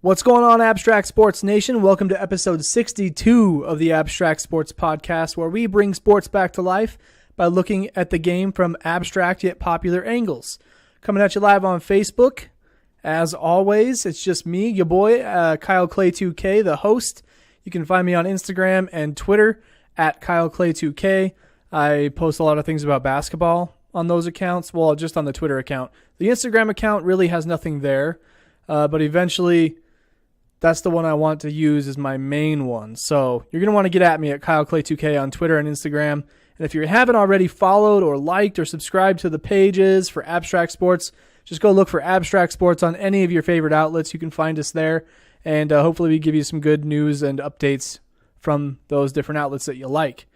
What's going on, Abstract Sports Nation? Welcome to episode 62 of the Abstract Sports Podcast, where we bring sports back to life by looking at the game from abstract yet popular angles. Coming at you live on Facebook. As always, it's just me, your boy, Kyle Clay2K, the host. You can find me on Instagram and Twitter at Kyle Clay2K. I post a lot of things about basketball on those accounts. Well, just on the Twitter account. The Instagram account really has nothing there, but eventually that's the one I want to use as my main one. So you're going to want to get at me at Kyle Clay2K on Twitter and Instagram. And if you haven't already followed or liked or subscribed to the pages for Abstract Sports, just go look for Abstract Sports on any of your favorite outlets. You can find us there, and hopefully we give you some good news and updates from those different outlets that you like.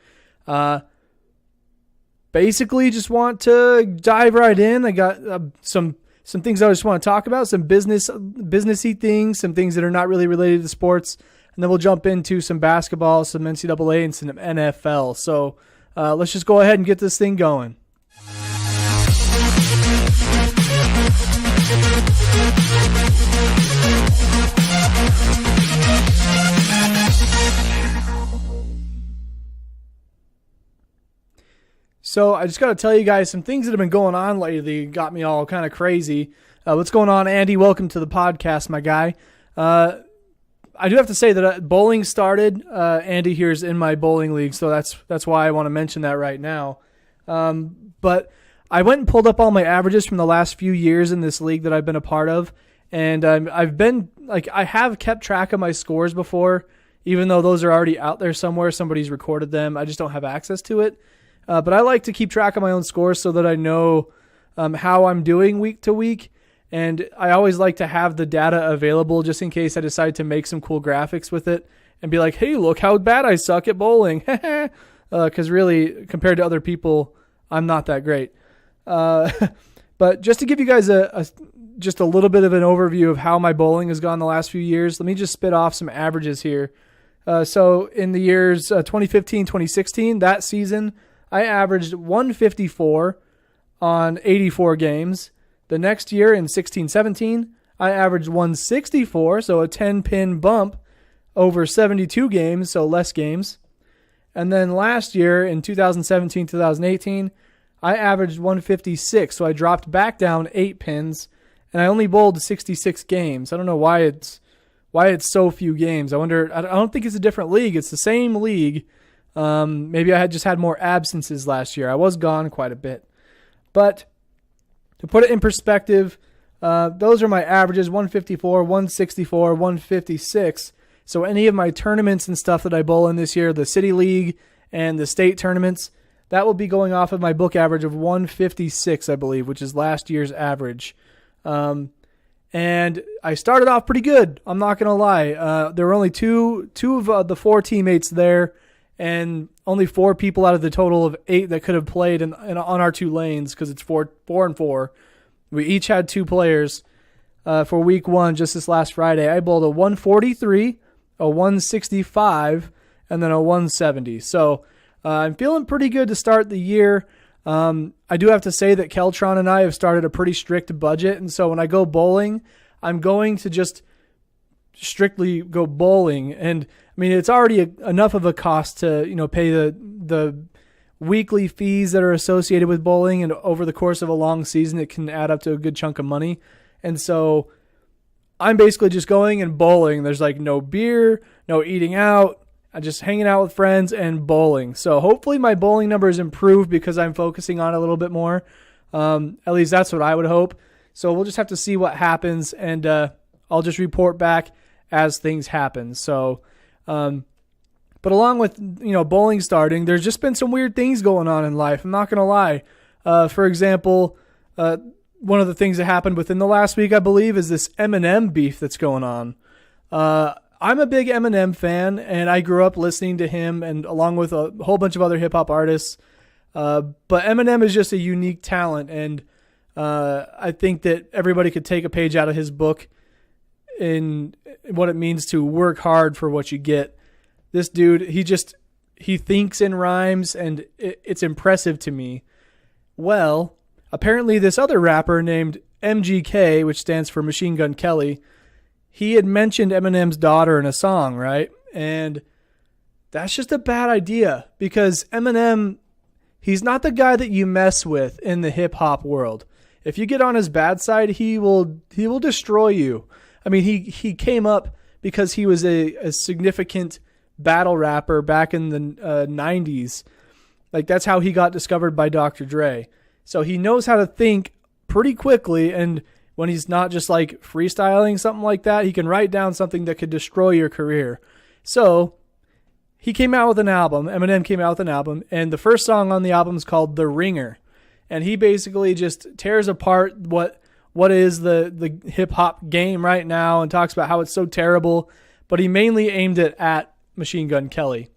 Basically, just want to dive right in. I got some things I just want to talk about, some businessy things, some things that are not really related to sports, and then we'll jump into some basketball, some NCAA, and some NFL. So let's just go ahead and get this thing going. So I just got to tell you guys some things that have been going on lately. Got me all kind of crazy. What's going on, Andy? Welcome to the podcast, my guy. I do have to say that bowling started. Andy here is in my bowling league, so that's why I want to mention that right now. But I went and pulled up all my averages from the last few years in this league that I've been a part of, and I have kept track of my scores before, even though those are already out there somewhere. Somebody's recorded them. I just don't have access to it. But I like to keep track of my own scores so that I know how I'm doing week to week. And I always like to have the data available just in case I decide to make some cool graphics with it and be like, hey, look how bad I suck at bowling. Because really, compared to other people, I'm not that great. But just to give you guys just a little bit of an overview of how my bowling has gone the last few years, let me just spit off some averages here. So in the years 2015, 2016, that season, I averaged 154 on 84 games. The next year in 16-17, I averaged 164, so a 10-pin bump over 72 games, so less games. And then last year in 2017-2018, I averaged 156, so I dropped back down 8 pins, and I only bowled 66 games. I don't know why it's so few games. I don't think it's a different league. It's the same league. Maybe I just had more absences last year. I was gone quite a bit. But to put it in perspective, those are my averages, 154, 164, 156. So any of my tournaments and stuff that I bowl in this year, the City League and the state tournaments, that will be going off of my book average of 156, I believe, which is last year's average. And I started off pretty good. I'm not going to lie. There were only two of the 4 teammates there, and only 4 people out of the total of 8 that could have played on our 2 lanes, because it's 4 and 4. We each had 2 players for week 1 just this last Friday. I bowled a 143, a 165, and then a 170. So I'm feeling pretty good to start the year. I do have to say that Keltron and I have started a pretty strict budget, and so when I go bowling, I'm going to just strictly go bowling. And I mean, it's already enough of a cost to, pay the weekly fees that are associated with bowling, and over the course of a long season, it can add up to a good chunk of money. And so I'm basically just going and bowling. There's like no beer, no eating out. I'm just hanging out with friends and bowling. So hopefully my bowling numbers improve because I'm focusing on it a little bit more. At least that's what I would hope. So we'll just have to see what happens, and I'll just report back as things happen. So, but along with, bowling starting, there's just been some weird things going on in life. I'm not going to lie. For example, one of the things that happened within the last week, I believe, is this Eminem beef that's going on. I'm a big Eminem fan, and I grew up listening to him, and along with a whole bunch of other hip-hop artists. But Eminem is just a unique talent, and I think that everybody could take a page out of his book in what it means to work hard for what you get. This dude, he thinks in rhymes, and it's impressive to me. Well, apparently this other rapper named MGK, which stands for Machine Gun Kelly, he had mentioned Eminem's daughter in a song, right? And that's just a bad idea because Eminem, he's not the guy that you mess with in the hip hop world. If you get on his bad side, he will destroy you. I mean, he came up because he was a significant battle rapper back in the 90s. Like, that's how he got discovered by Dr. Dre. So he knows how to think pretty quickly, and when he's not just like freestyling something like that, he can write down something that could destroy your career. So he came out with an album. Eminem came out with an album, and the first song on the album is called The Ringer. And he basically just tears apart what is the hip-hop game right now and talks about how it's so terrible, but he mainly aimed it at Machine Gun Kelly.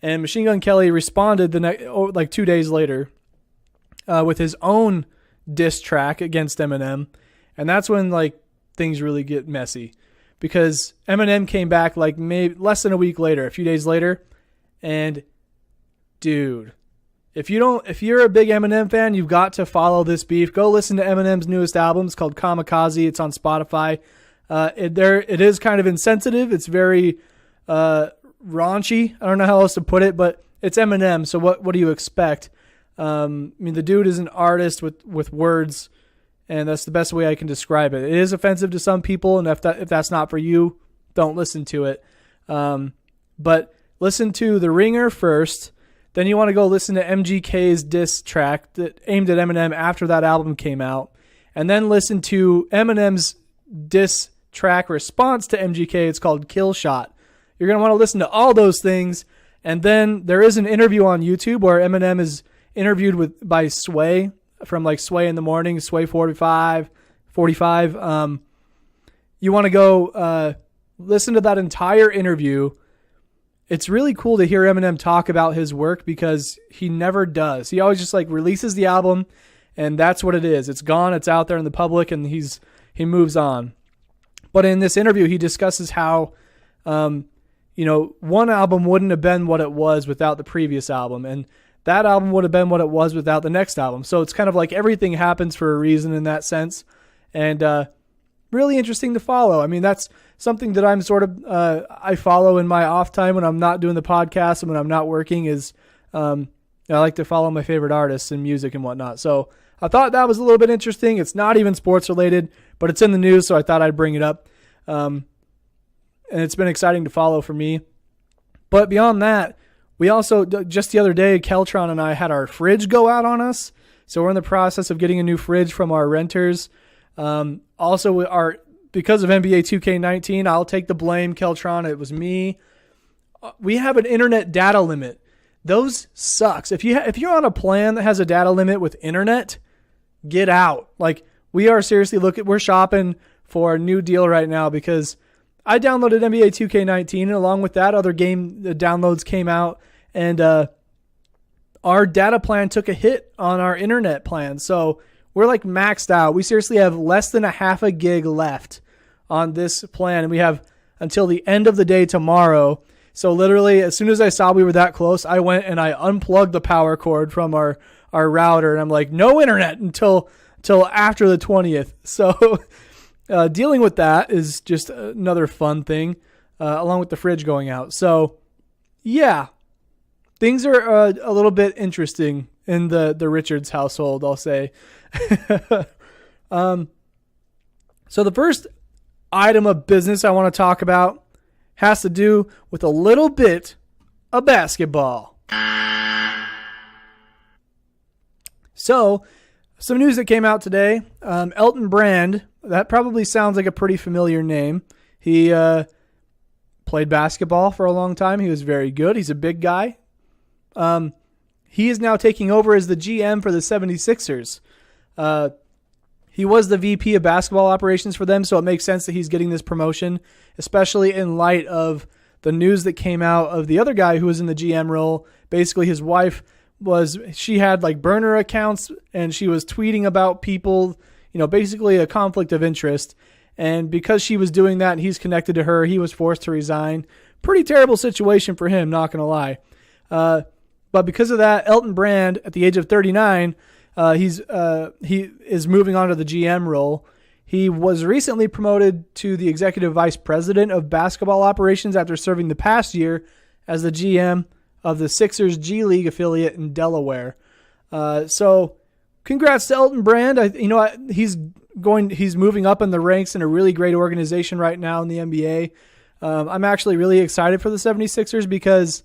And Machine Gun Kelly responded 2 days later with his own diss track against Eminem. And that's when like things really get messy, because Eminem came back like maybe less than a week later, a few days later, and dude, if you're a big Eminem fan, you've got to follow this beef. Go listen to Eminem's newest album. It's called Kamikaze. It's on Spotify. It is kind of insensitive. It's very raunchy. I don't know how else to put it, but it's Eminem. So what do you expect? I mean, the dude is an artist with words, and that's the best way I can describe it. It is offensive to some people, and if that's not for you, don't listen to it. But listen to The Ringer first. Then you want to go listen to MGK's diss track that aimed at Eminem after that album came out. And then listen to Eminem's diss track response to MGK. It's called Kill Shot. You're going to want to listen to all those things. And then there is an interview on YouTube where Eminem is interviewed by Sway from like Sway in the Morning, Sway 45. You want to go listen to that entire interview. It's really cool to hear Eminem talk about his work because he never does. He always just like releases the album, and that's what it is. It's gone. It's out there in the public, and he moves on. But in this interview, he discusses how, one album wouldn't have been what it was without the previous album, and that album would have been what it was without the next album. So it's kind of like everything happens for a reason in that sense, and really interesting to follow. I mean, that's something that I'm sort of I follow in my off time when I'm not doing the podcast and when I'm not working is I like to follow my favorite artists and music and whatnot. So I thought that was a little bit interesting. It's not even sports related, but it's in the news, so I thought I'd bring it up. And it's been exciting to follow for me. But beyond that, we also, just the other day, Keltron and I had our fridge go out on us. So we're in the process of getting a new fridge from our renters. Also, because of NBA 2K19, I'll take the blame, Keltron. It was me. We have an internet data limit. Those sucks. If you're on a plan that has a data limit with internet, get out. Like, we are seriously we're shopping for a new deal right now because I downloaded NBA 2K19, and along with that, other game downloads came out, and our data plan took a hit on our internet plan. So we're like maxed out. We seriously have less than a half a gig left on this plan, and we have until the end of the day tomorrow. So literally, as soon as I saw we were that close, I went and I unplugged the power cord from our router, and I'm like, no internet until after the 20th. So dealing with that is just another fun thing, along with the fridge going out. So yeah, things are a little bit interesting in the Richards household, I'll say. So the first item of business I want to talk about has to do with a little bit of basketball. So, some news that came out today. Elton Brand, that probably sounds like a pretty familiar name. He played basketball for a long time. He was very good. He's a big guy. He is now taking over as the GM for the 76ers. He was the VP of basketball operations for them, so it makes sense that he's getting this promotion, especially in light of the news that came out of the other guy who was in the GM role. Basically, his wife she had like burner accounts, and she was tweeting about people, basically a conflict of interest. And because she was doing that and he's connected to her, he was forced to resign. Pretty terrible situation for him, not going to lie. But because of that, Elton Brand, at the age of 39, he is moving on to the GM role. He was recently promoted to the executive vice president of basketball operations after serving the past year as the GM of the Sixers G League affiliate in Delaware. So congrats to Elton Brand. He's moving up in the ranks in a really great organization right now in the NBA. I'm actually really excited for the 76ers because,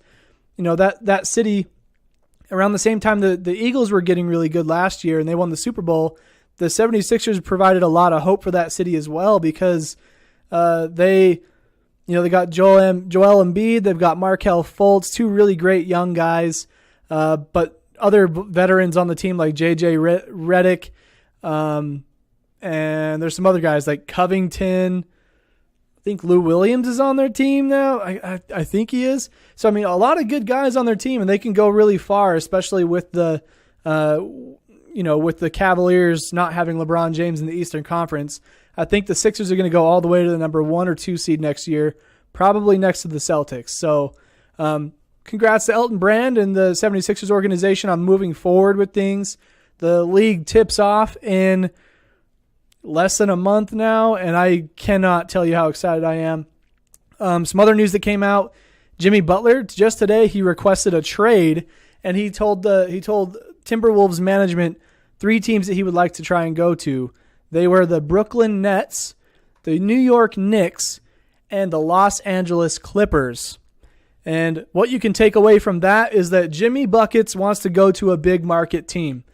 that city, around the same time the Eagles were getting really good last year and they won the Super Bowl, the 76ers provided a lot of hope for that city as well because they got Joel Embiid, they've got Markelle Fultz, two really great young guys, but other veterans on the team like J.J. Redick, and there's some other guys like Covington. I think Lou Williams is on their team now. I think he is. So, a lot of good guys on their team, and they can go really far, especially with the Cavaliers not having LeBron James in the Eastern Conference. I think the Sixers are going to go all the way to the number 1 or 2 seed next year, probably next to the Celtics. So, congrats to Elton Brand and the 76ers organization on moving forward with things. The league tips off in less than a month now, and I cannot tell you how excited I am. Some other news that came out, Jimmy Butler, just today, he requested a trade, and he told Timberwolves management 3 teams that he would like to try and go to. They were the Brooklyn Nets, the New York Knicks, and the Los Angeles Clippers. And what you can take away from that is that Jimmy Buckets wants to go to a big market team.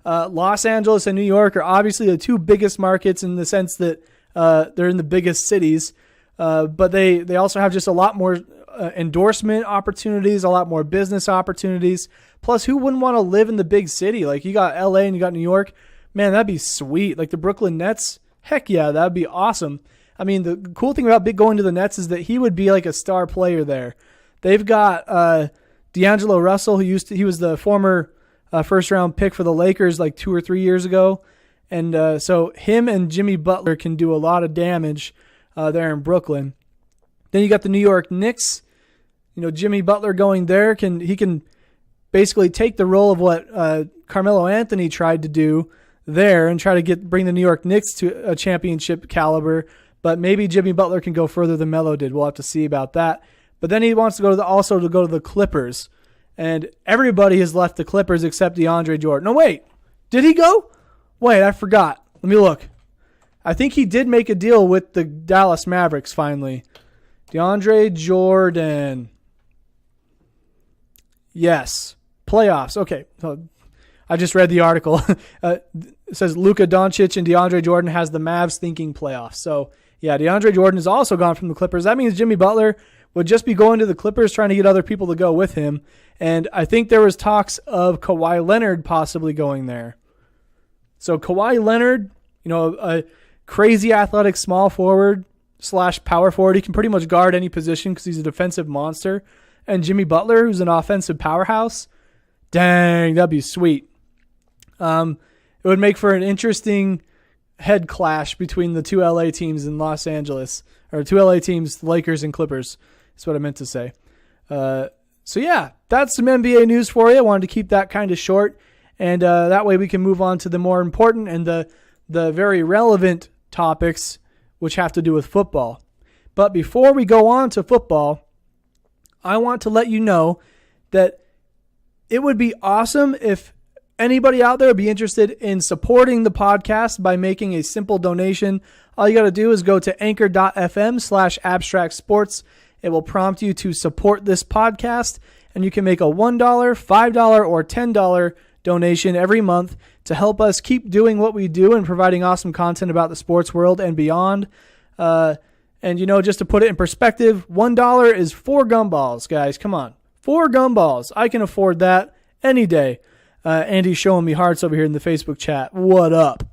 Los Angeles and New York are obviously the 2 biggest markets in the sense that they're in the biggest cities, but they also have just a lot more endorsement opportunities, a lot more business opportunities. Plus, who wouldn't want to live in the big city? Like, you got LA and you got New York. Man, that'd be sweet. Like the Brooklyn Nets, heck yeah, that'd be awesome. The cool thing about going to the Nets is that he would be like a star player there. They've got D'Angelo Russell, he was the former first round pick for the Lakers like 2 or 3 years ago. And so him and Jimmy Butler can do a lot of damage there in Brooklyn. Then you got the New York Knicks. Jimmy Butler going there, he can basically take the role of what Carmelo Anthony tried to do there and try to bring the New York Knicks to a championship caliber. But maybe Jimmy Butler can go further than Melo did. We'll have to see about that. But then he wants to go to the Clippers. And everybody has left the Clippers except DeAndre Jordan. No, wait. Did he go? Wait, I forgot. Let me look. I think he did make a deal with the Dallas Mavericks finally. DeAndre Jordan. Yes. Playoffs. Okay. So I just read the article. It says Luka Doncic and DeAndre Jordan has the Mavs thinking playoffs. So, yeah, DeAndre Jordan is also gone from the Clippers. That means Jimmy Butler would just be going to the Clippers trying to get other people to go with him. And I think there was talks of Kawhi Leonard possibly going there. So Kawhi Leonard, a crazy athletic small forward / power forward. He can pretty much guard any position because he's a defensive monster. And Jimmy Butler, who's an offensive powerhouse. Dang, that'd be sweet. It would make for an interesting head clash between the 2 LA teams in Los Angeles. Or 2 LA teams, Lakers and Clippers. That's what I meant to say. So yeah, that's some NBA news for you. I wanted to keep that kind of short. And that way we can move on to the more important and the very relevant topics which have to do with football. But before we go on to football, I want to let you know that it would be awesome if anybody out there would be interested in supporting the podcast by making a simple donation. All you got to do is go to anchor.fm/abstractsports. It will prompt you to support this podcast, and you can make a $1, $5, or $10 donation every month to help us keep doing what we do and providing awesome content about the sports world and beyond. And, just to put it in perspective, $1 is 4 gumballs, guys. Come on. 4 gumballs. I can afford that any day. Andy's showing me hearts over here in the Facebook chat. What up?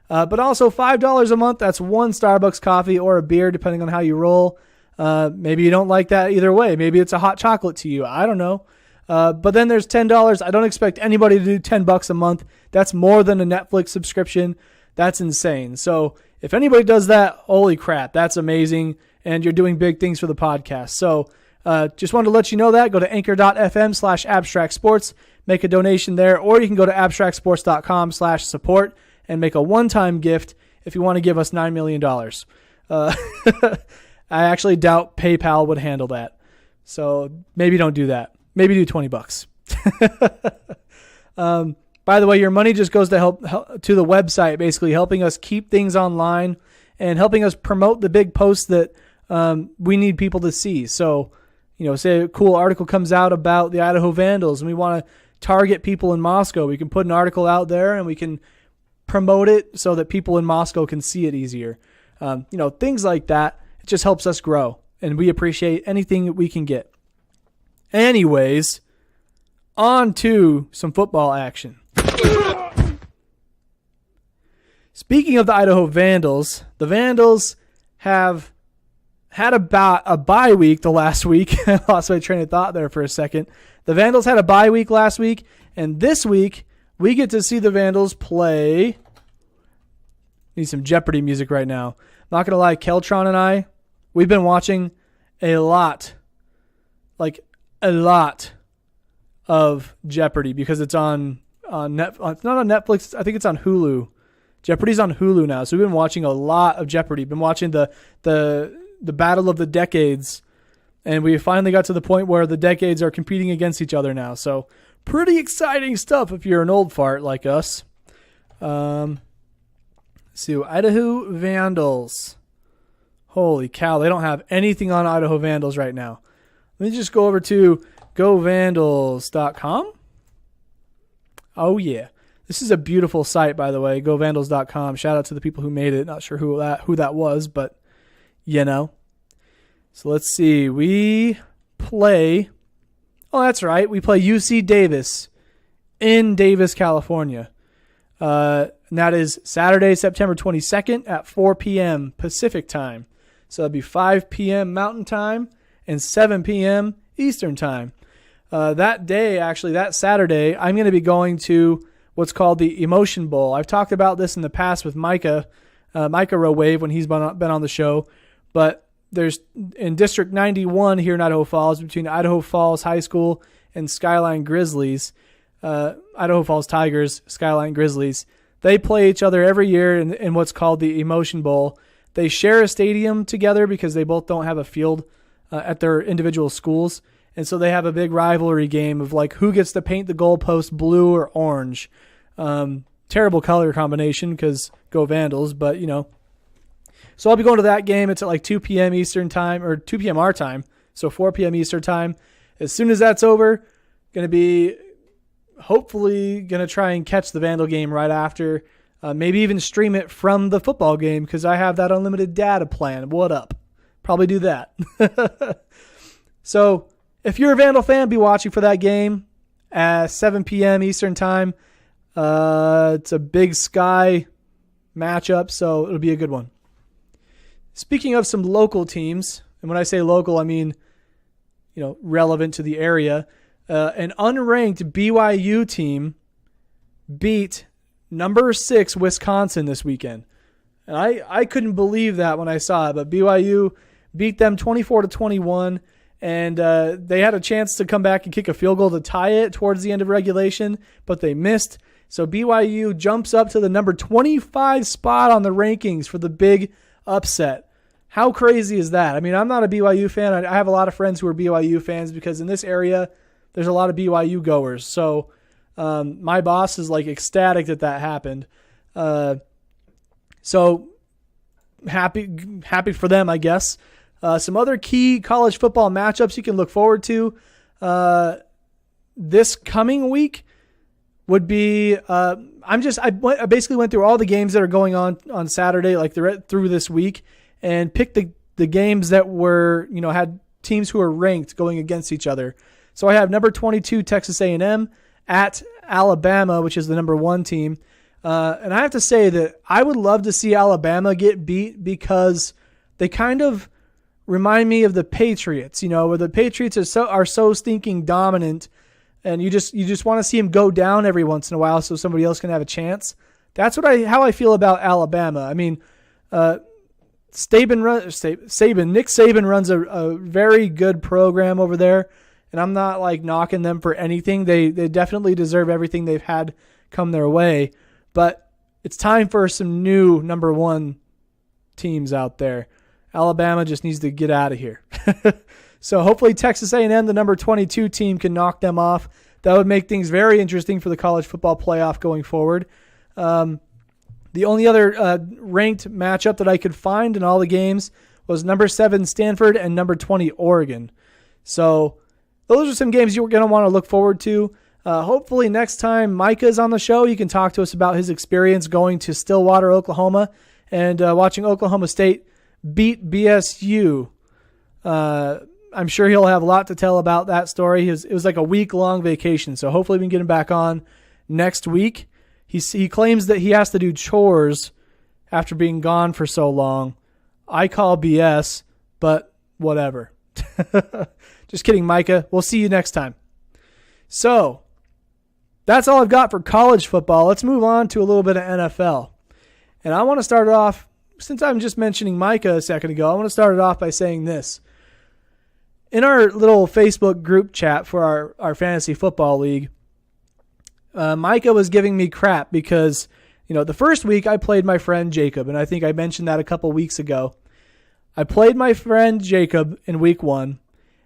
But also $5 a month, that's 1 Starbucks coffee or a beer, depending on how you roll. Maybe you don't like that either way. Maybe it's a hot chocolate to you. I don't know. But then there's $10. I don't expect anybody to do $10 a month. That's more than a Netflix subscription. That's insane. So if anybody does that, holy crap, that's amazing. And you're doing big things for the podcast. So just wanted to let you know that. Go to anchor.fm/abstractsports. Make a donation there. Or you can go to abstractsports.com/support and make a one-time gift if you want to give us $9 million. I actually doubt PayPal would handle that. So maybe don't do that. Maybe do $20. By the way, your money just goes to help to the website, basically helping us keep things online and helping us promote the big posts that we need people to see. So, say a cool article comes out about the Idaho Vandals and we want to target people in Moscow. We can put an article out there and we can promote it so that people in Moscow can see it easier. Things like that. It just helps us grow, and we appreciate anything that we can get. Anyways, on to some football action. Speaking of the Idaho Vandals, the Vandals have had a bye week the last week. I lost my train of thought there for a second. The Vandals had a bye week last week, and this week we get to see the Vandals play. Need some Jeopardy music right now. Not going to lie, Keltron and I, we've been watching a lot of Jeopardy because it's on Netflix. It's not on Netflix. I think it's on Hulu. Jeopardy's on Hulu now, so we've been watching a lot of Jeopardy. Been watching the Battle of the Decades, and we finally got to the point where the decades are competing against each other now. So pretty exciting stuff if you're an old fart like us. So Idaho Vandals. Holy cow, they don't have anything on Idaho Vandals right now. Let me just go over to govandals.com. Oh, yeah. This is a beautiful site, by the way, govandals.com. Shout out to the people who made it. Not sure who that was, but So let's see. We play. Oh, that's right. We play UC Davis in Davis, California. And that is Saturday, September 22nd at 4 p.m. Pacific time. So that'd be 5 p.m. Mountain time and 7 p.m. Eastern time. That day, actually, that Saturday, I'm going to be going to what's called the Emotion Bowl. I've talked about this in the past with Micah Rowave when he's been on the show. But there's in District 91 here in Idaho Falls, between Idaho Falls High School and Skyline Grizzlies, Idaho Falls Tigers, Skyline Grizzlies. They play each other every year in what's called the Emotion Bowl. They share a stadium together because they both don't have a field at their individual schools. And so they have a big rivalry game of who gets to paint the goalpost blue or orange. Terrible color combination because go Vandals, but So I'll be going to that game. It's at 2 p.m. Eastern time, or 2 p.m. our time, so 4 p.m. Eastern time. As soon as that's over, hopefully going to try and catch the Vandal game right after. Maybe even stream it from the football game because I have that unlimited data plan. What up? Probably do that. So if you're a Vandal fan, be watching for that game at 7 p.m. Eastern time. It's a Big Sky matchup, so it'll be a good one. Speaking of some local teams, and when I say local, I mean, relevant to the area, an unranked BYU team beat number 6 Wisconsin this weekend. And I couldn't believe that when I saw it, but BYU beat them 24-21, and they had a chance to come back and kick a field goal to tie it towards the end of regulation, but they missed. So BYU jumps up to the number 25 spot on the rankings for the big upset. How crazy is that? I mean, I'm not a BYU fan. I have a lot of friends who are BYU fans because in this area, there's a lot of BYU goers. So my boss is ecstatic that happened. So happy for them, I guess. Some other key college football matchups you can look forward to this coming week would be I basically went through all the games that are going on Saturday, through this week, and picked the games that were had teams who are ranked going against each other. So I have number 22 Texas A&M at Alabama, which is the number 1 team. And I have to say that I would love to see Alabama get beat because they kind of remind me of the Patriots, where the Patriots are so stinking dominant, and you just want to see them go down every once in a while so somebody else can have a chance. That's how I feel about Alabama. I mean, Nick Saban runs a very good program over there, and I'm not knocking them for anything. They definitely deserve everything they've had come their way. But it's time for some new number one teams out there. Alabama just needs to get out of here. So hopefully Texas A&M, the number 22 team, can knock them off. That would make things very interesting for the college football playoff going forward. The only other ranked matchup that I could find in all the games was number 7 Stanford and number 20 Oregon. So those are some games you're going to want to look forward to. Hopefully next time Micah's on the show, he can talk to us about his experience going to Stillwater, Oklahoma, and watching Oklahoma State beat BSU. I'm sure he'll have a lot to tell about that story. It was like a week-long vacation, so hopefully we can get him back on next week. He claims that he has to do chores after being gone for so long. I call BS, but whatever. Just kidding, Micah. We'll see you next time. So, that's all I've got for college football. Let's move on to a little bit of NFL. And I want to start it off, since I'm just mentioning Micah a second ago, I want to start it off by saying this. In our little Facebook group chat for our fantasy football league, Micah was giving me crap because, the first week I played my friend Jacob, and I think I mentioned that a couple weeks ago. I played my friend Jacob in week 1,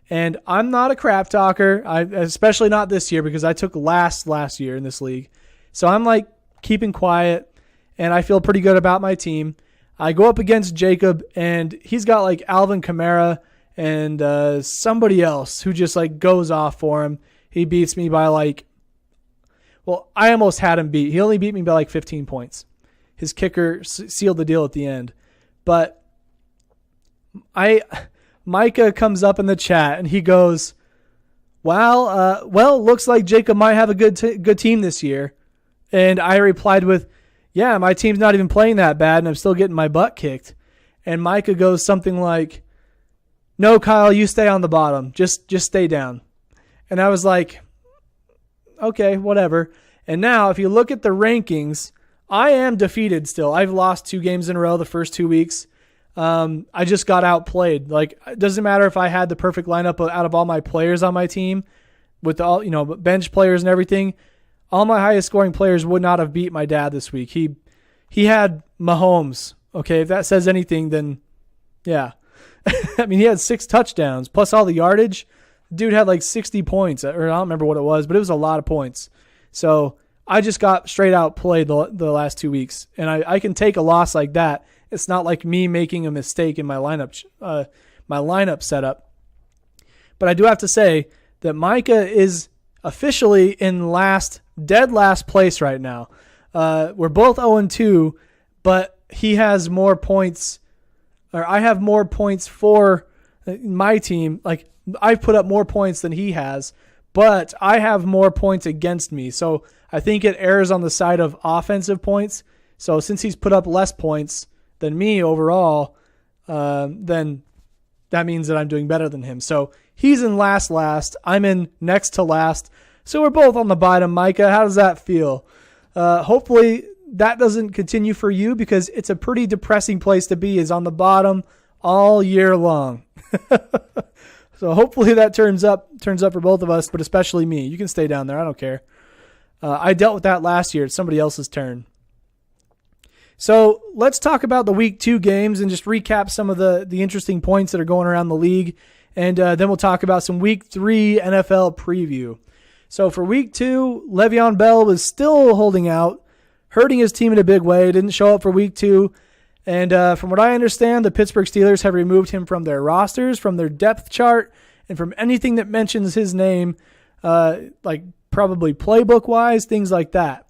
and I'm not a crap talker, especially not this year because I took last year in this league. So I'm like keeping quiet, and I feel pretty good about my team. I go up against Jacob, and he's got like Alvin Kamara and somebody else who just like goes off for him. He beats me by I almost had him beat. He only beat me by like 15 points. His kicker sealed the deal at the end. But Micah comes up in the chat and he goes, well, looks like Jacob might have a good team this year. And I replied with, yeah, my team's not even playing that bad and I'm still getting my butt kicked. And Micah goes something like, no, Kyle, you stay on the bottom. Just stay down. And I was like, okay, whatever. And now if you look at the rankings, I am defeated still. I've lost 2 games in a row the first 2 weeks. I just got outplayed. Like, it doesn't matter if I had the perfect lineup out of all my players on my team with all, bench players and everything. All my highest scoring players would not have beat my dad this week. He had Mahomes. Okay, if that says anything, then yeah. I mean, he had 6 touchdowns plus all the yardage. Dude had like 60 points, or I don't remember what it was, but it was a lot of points. So I just got straight out played the last 2 weeks, and I can take a loss like that. It's not like me making a mistake in my lineup setup. But I do have to say that Micah is officially in dead last place right now. We're both 0-2, but he has more points, or I have more points for my team. Like, I've put up more points than he has, but I have more points against me. So I think it errs on the side of offensive points. So since he's put up less points than me overall, then that means that I'm doing better than him. So he's in last. I'm in next to last. So we're both on the bottom. Micah, how does that feel? Hopefully that doesn't continue for you, because it's a pretty depressing place to be, is on the bottom all year long. So hopefully that turns up for both of us, but especially me. You can stay down there. I don't care. I dealt with that last year. It's somebody else's turn. So let's talk about the week 2 games and just recap some of the interesting points that are going around the league. And then we'll talk about some week 3 NFL preview. So for week 2, Le'Veon Bell was still holding out, hurting his team in a big way. Didn't show up for week 2. And from what I understand, the Pittsburgh Steelers have removed him from their rosters, from their depth chart, and from anything that mentions his name, like probably playbook-wise, things like that.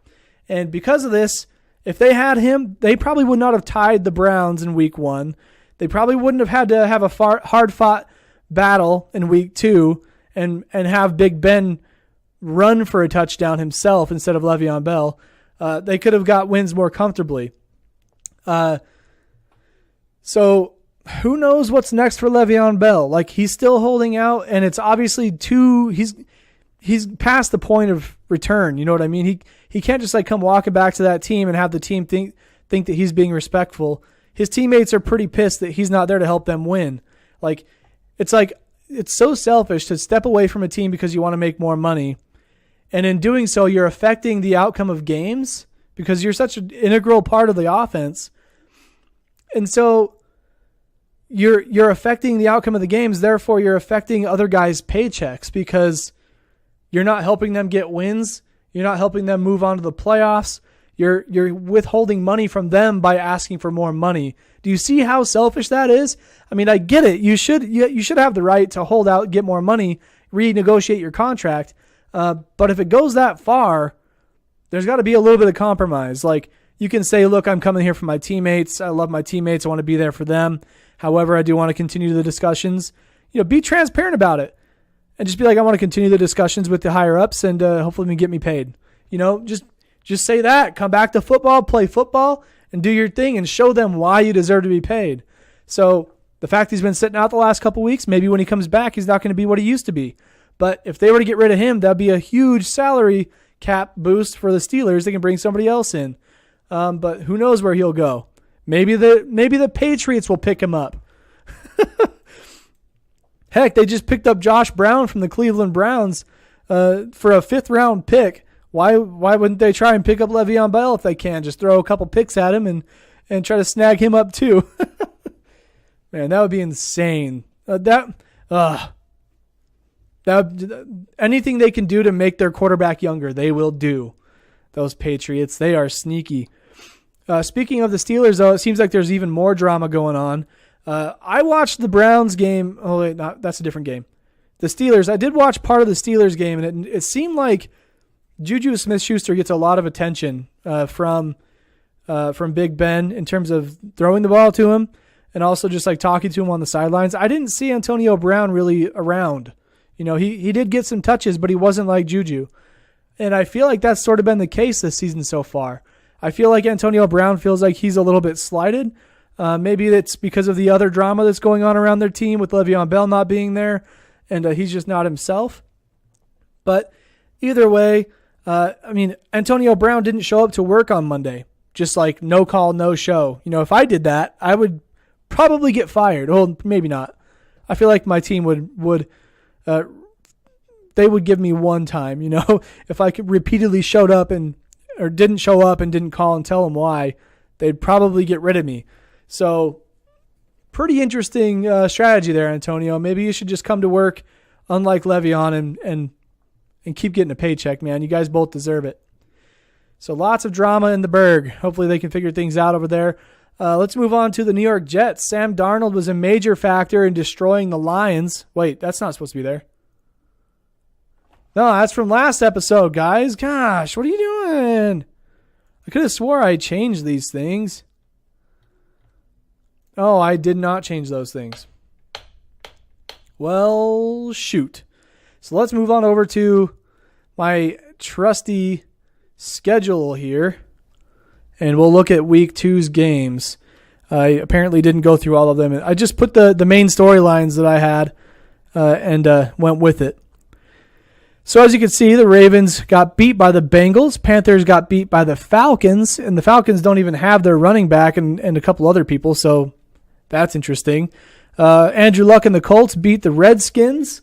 And because of this, if they had him, they probably would not have tied the Browns in week 1. They probably wouldn't have had to have a hard-fought battle in week 2 and have Big Ben run for a touchdown himself instead of Le'Veon Bell. They could have got wins more comfortably. So who knows what's next for Le'Veon Bell? Like, he's still holding out, and it's obviously he's past the point of return. You know what I mean? He can't just like come walking back to that team and have the team think that he's being respectful. His teammates are pretty pissed that he's not there to help them win. Like, it's so selfish to step away from a team because you want to make more money. And in doing so, you're affecting the outcome of games because you're such an integral part of the offense. And so you're affecting the outcome of the games. Therefore, you're affecting other guys' paychecks because you're not helping them get wins. You're not helping them move on to the playoffs. You're withholding money from them by asking for more money. Do you see how selfish that is? I mean, I get it. You should have the right to hold out, get more money, renegotiate your contract. But if it goes that far, there's got to be a little bit of compromise. Like, you can say, look, I'm coming here for my teammates. I love my teammates. I want to be there for them. However, I do want to continue the discussions. Be transparent about it. And just be like, I want to continue the discussions with the higher ups and hopefully we get me paid. Just say that. Come back to football, play football, and do your thing and show them why you deserve to be paid. So the fact he's been sitting out the last couple weeks, maybe when he comes back, he's not going to be what he used to be. But if they were to get rid of him, that'd be a huge salary cap boost for the Steelers. They can bring somebody else in. But who knows where he'll go? Maybe the Patriots will pick him up. Heck, they just picked up Josh Brown from the Cleveland Browns for a 5th-round pick. Why wouldn't they try and pick up Le'Veon Bell if they can? Just throw a couple picks at him and try to snag him up too. Man, that would be insane. Anything they can do to make their quarterback younger, they will do. Those Patriots, they are sneaky. Speaking of the Steelers, though, it seems like there's even more drama going on. I watched the Browns game. Oh, wait, that's a different game. The Steelers. I did watch part of the Steelers game, and it seemed like Juju Smith-Schuster gets a lot of attention from Big Ben in terms of throwing the ball to him and also just like talking to him on the sidelines. I didn't see Antonio Brown really around. He did get some touches, but he wasn't like Juju. And I feel like that's sort of been the case this season so far. I feel like Antonio Brown feels like he's a little bit slighted. Maybe it's because of the other drama that's going on around their team with Le'Veon Bell not being there, and he's just not himself. But either way, Antonio Brown didn't show up to work on Monday. Just like no call, no show. If I did that, I would probably get fired. Well, maybe not. I feel like my team would they would give me one time, if I could repeatedly didn't show up and didn't call and tell them why, they'd probably get rid of me. So pretty interesting strategy there, Antonio. Maybe you should just come to work unlike Le'Veon and keep getting a paycheck, man. You guys both deserve it. So lots of drama in the Berg. Hopefully they can figure things out over there. Let's move on to the New York Jets. Sam Darnold was a major factor in destroying the Lions. Wait, that's not supposed to be there. No, that's from last episode, guys. Gosh, what are you doing? I could have swore I changed these things. Oh, I did not change those things. Well, shoot. So let's move on over to my trusty schedule here, and we'll look at Week 2's games. I apparently didn't go through all of them. I just put the main storylines that I had and went with it. So as you can see, the Ravens got beat by the Bengals. Panthers got beat by the Falcons, and the Falcons don't even have their running back and a couple other people, so that's interesting. Andrew Luck and the Colts beat the Redskins.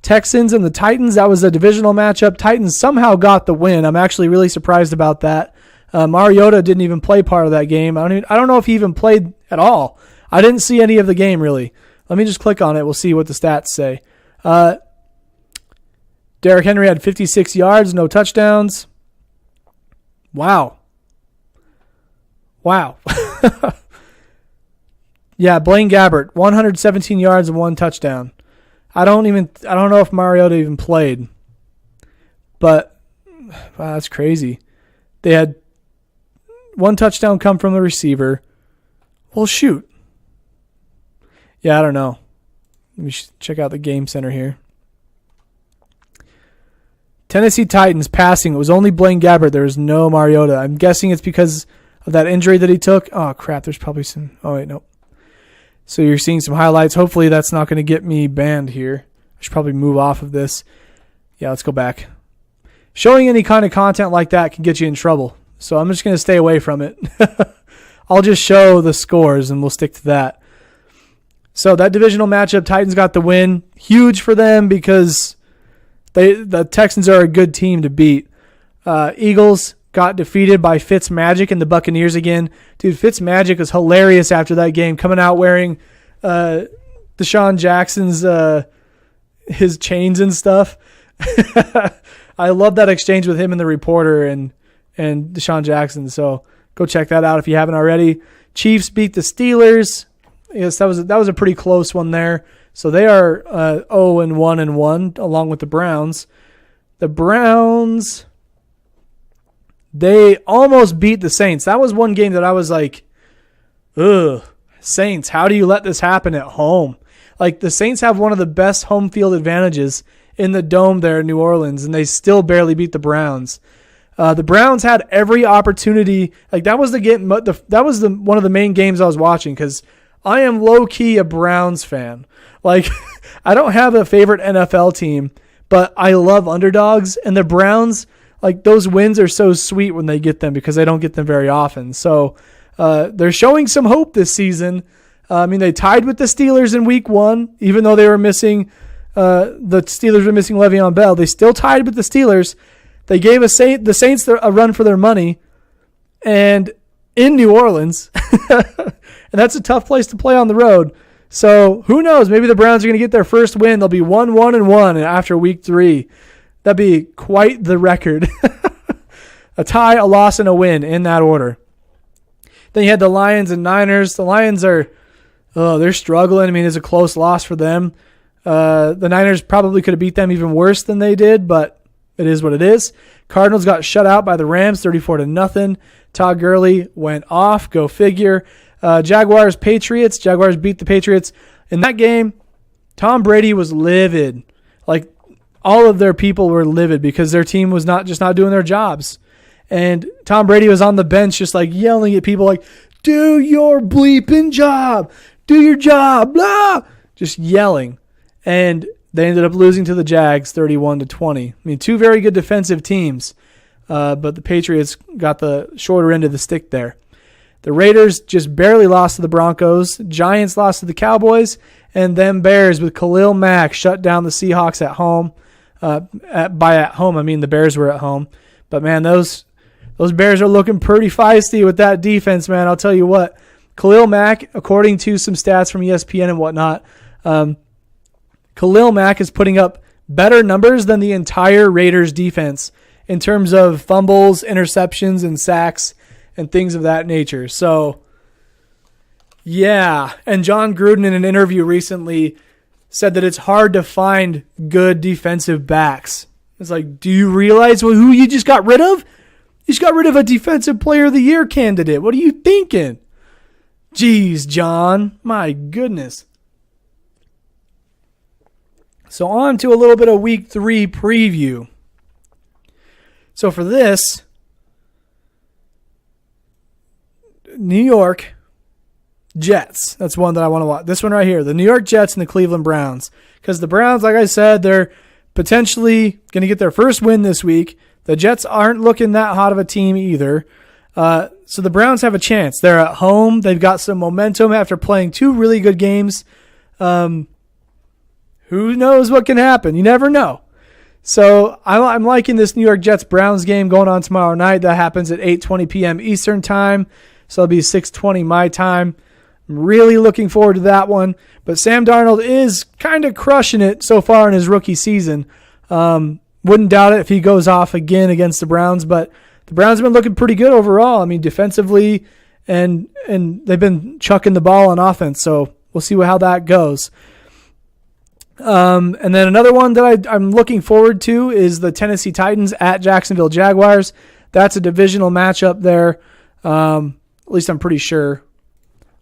Texans and the Titans, that was a divisional matchup. Titans somehow got the win. I'm actually really surprised about that. Mariota didn't even play part of that game. I don't know if he even played at all. I didn't see any of the game, really. Let me just click on it. We'll see what the stats say. Derrick Henry had 56 yards, no touchdowns. Wow. Yeah, Blaine Gabbert, 117 yards and 1 touchdown. I don't know if Mariota even played. But wow, that's crazy. They had 1 touchdown come from the receiver. Well, shoot. Yeah, I don't know. Let me check out the game center here. Tennessee Titans passing. It was only Blaine Gabbert. There was no Mariota. I'm guessing it's because of that injury that he took. Oh, crap. There's probably some. Oh, wait, no. So you're seeing some highlights. Hopefully that's not going to get me banned here. I should probably move off of this. Yeah, let's go back. Showing any kind of content like that can get you in trouble. So I'm just going to stay away from it. I'll just show the scores and we'll stick to that. So that divisional matchup, Titans got the win. Huge for them because the Texans are a good team to beat. Eagles got defeated by Fitzmagic and the Buccaneers again. Dude, Fitzmagic was hilarious after that game, coming out wearing Deshaun Jackson's his chains and stuff. I love that exchange with him and the reporter and Deshaun Jackson. So go check that out if you haven't already. Chiefs beat the Steelers. Yes, that was a pretty close one there. So they are 0-1-1 along with the Browns. The Browns, they almost beat the Saints. That was one game that I was like, ugh, Saints, how do you let this happen at home? Like, the Saints have one of the best home field advantages in the Dome there in New Orleans, and they still barely beat the Browns. The Browns had every opportunity. Like, that was the game. That was one of the main games I was watching because I am low-key a Browns fan. Like, I don't have a favorite NFL team, but I love underdogs, and the Browns, like, those wins are so sweet when they get them because they don't get them very often. So they're showing some hope this season. I mean, they tied with the Steelers in week 1, even though they were missing the Steelers were missing Le'Veon Bell. They still tied with the Steelers. They gave the Saints a run for their money, and in New Orleans, and that's a tough place to play on the road. So who knows? Maybe the Browns are going to get their first win. They'll be 1-1-1 after week 3. That'd be quite the record. A tie, a loss, and a win in that order. Then you had the Lions and Niners. The Lions they're struggling. I mean, it's a close loss for them. The Niners probably could have beat them even worse than they did, but it is what it is. Cardinals got shut out by the Rams, 34-0. Todd Gurley went off. Go figure. Jaguars, Patriots. Jaguars beat the Patriots. In that game, Tom Brady was livid. Like, all of their people were livid because their team was not doing their jobs. And Tom Brady was on the bench just like yelling at people like, do your bleeping job. Do your job. Blah. Just yelling. And they ended up losing to the Jags 31-20. I mean, two very good defensive teams, but the Patriots got the shorter end of the stick there. The Raiders just barely lost to the Broncos. Giants lost to the Cowboys. And then Bears with Khalil Mack shut down the Seahawks at home. At home, I mean the Bears were at home. But, man, those Bears are looking pretty feisty with that defense, man. I'll tell you what. Khalil Mack, according to some stats from ESPN and whatnot, Khalil Mack is putting up better numbers than the entire Raiders defense in terms of fumbles, interceptions, and sacks and things of that nature. So, yeah. And John Gruden in an interview recently said that it's hard to find good defensive backs. It's like, do you realize who you just got rid of? You just got rid of a Defensive Player of the Year candidate. What are you thinking? Jeez, John. My goodness. So on to a little bit of Week 3 preview. So for this, New York Jets. That's one that I want to watch. This one right here, the New York Jets and the Cleveland Browns. Because the Browns, like I said, they're potentially going to get their first win this week. The Jets aren't looking that hot of a team either. So the Browns have a chance. They're at home. They've got some momentum after playing 2 really good games. Who knows what can happen? You never know. So I'm liking this New York Jets-Browns game going on tomorrow night. That happens at 8:20 p.m. Eastern time. So it'll be 6:20 my time. I'm really looking forward to that one. But Sam Darnold is kind of crushing it so far in his rookie season. Wouldn't doubt it if he goes off again against the Browns. But the Browns have been looking pretty good overall. I mean, defensively, and they've been chucking the ball on offense. So we'll see how that goes. And then another one that I'm looking forward to is the Tennessee Titans at Jacksonville Jaguars. That's a divisional matchup there. At least I'm pretty sure.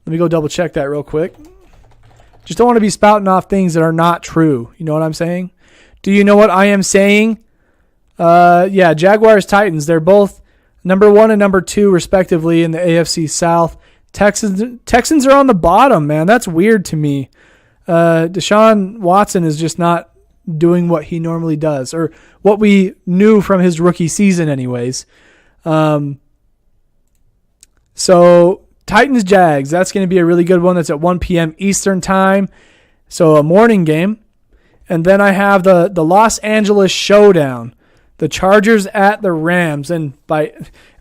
Let me go double check that real quick. Just don't want to be spouting off things that are not true. You know what I'm saying? Do you know what I am saying? Yeah, Jaguars, Titans. They're both number 1 and number 2 respectively in the AFC South. Texans are on the bottom, man. That's weird to me. Deshaun Watson is just not doing what he normally does, or what we knew from his rookie season anyways. So Titans Jags, that's going to be a really good one. That's at 1 p.m. Eastern time. So a morning game. And then I have the Los Angeles Showdown. the Chargers at the Rams. And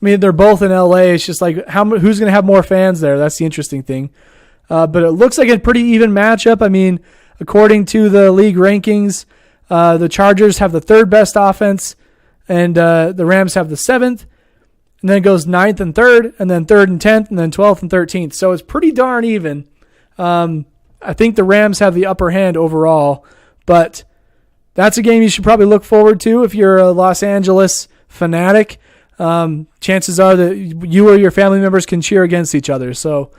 they're both in LA. It's just like who's going to have more fans there? That's the interesting thing. But it looks like a pretty even matchup. I mean, according to the league rankings, the Chargers have the third best offense, and the Rams have the seventh. And then it goes 9th and 3rd, and then 3rd and 10th, and then 12th and 13th. So it's pretty darn even. I think the Rams have the upper hand overall, but that's a game you should probably look forward to if you're a Los Angeles fanatic. Chances are that you or your family members can cheer against each other. So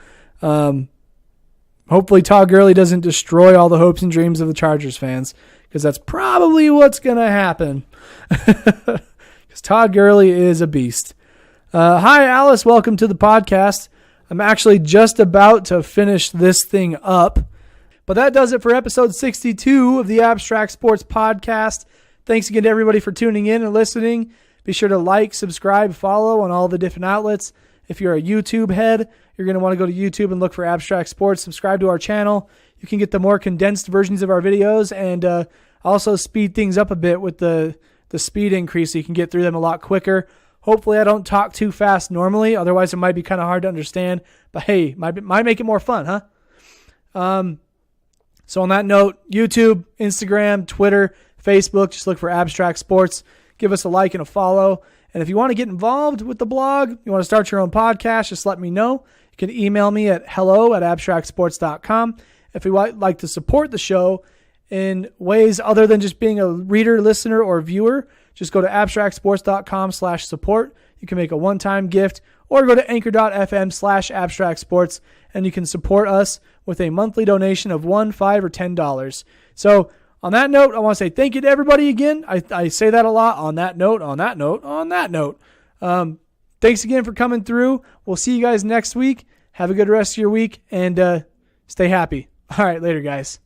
hopefully Todd Gurley doesn't destroy all the hopes and dreams of the Chargers fans, because that's probably what's going to happen. Because Todd Gurley is a beast. Hi, Alice. Welcome to the podcast. I'm actually just about to finish this thing up. But that does it for episode 62 of the Abstract Sports Podcast. Thanks again to everybody for tuning in and listening. Be sure to like, subscribe, follow on all the different outlets. If you're a YouTube head, you're going to want to go to YouTube and look for Abstract Sports. Subscribe to our channel. You can get the more condensed versions of our videos, and also speed things up a bit with the speed increase so you can get through them a lot quicker. Hopefully I don't talk too fast normally. Otherwise, it might be kind of hard to understand. But hey, might make it more fun, huh? So on that note, YouTube, Instagram, Twitter, Facebook, just look for Abstract Sports. Give us a like and a follow. And if you want to get involved with the blog, you want to start your own podcast, just let me know. You can email me at hello@abstractsports.com. If you would like to support the show in ways other than just being a reader, listener, or viewer, just go to abstractsports.com/support. You can make a one-time gift or go to anchor.fm/abstractsports, and you can support us with a monthly donation of $1, $5, or $10. So on that note, I want to say thank you to everybody again. I say that a lot. On that note. Thanks again for coming through. We'll see you guys next week. Have a good rest of your week, and stay happy. All right, later, guys.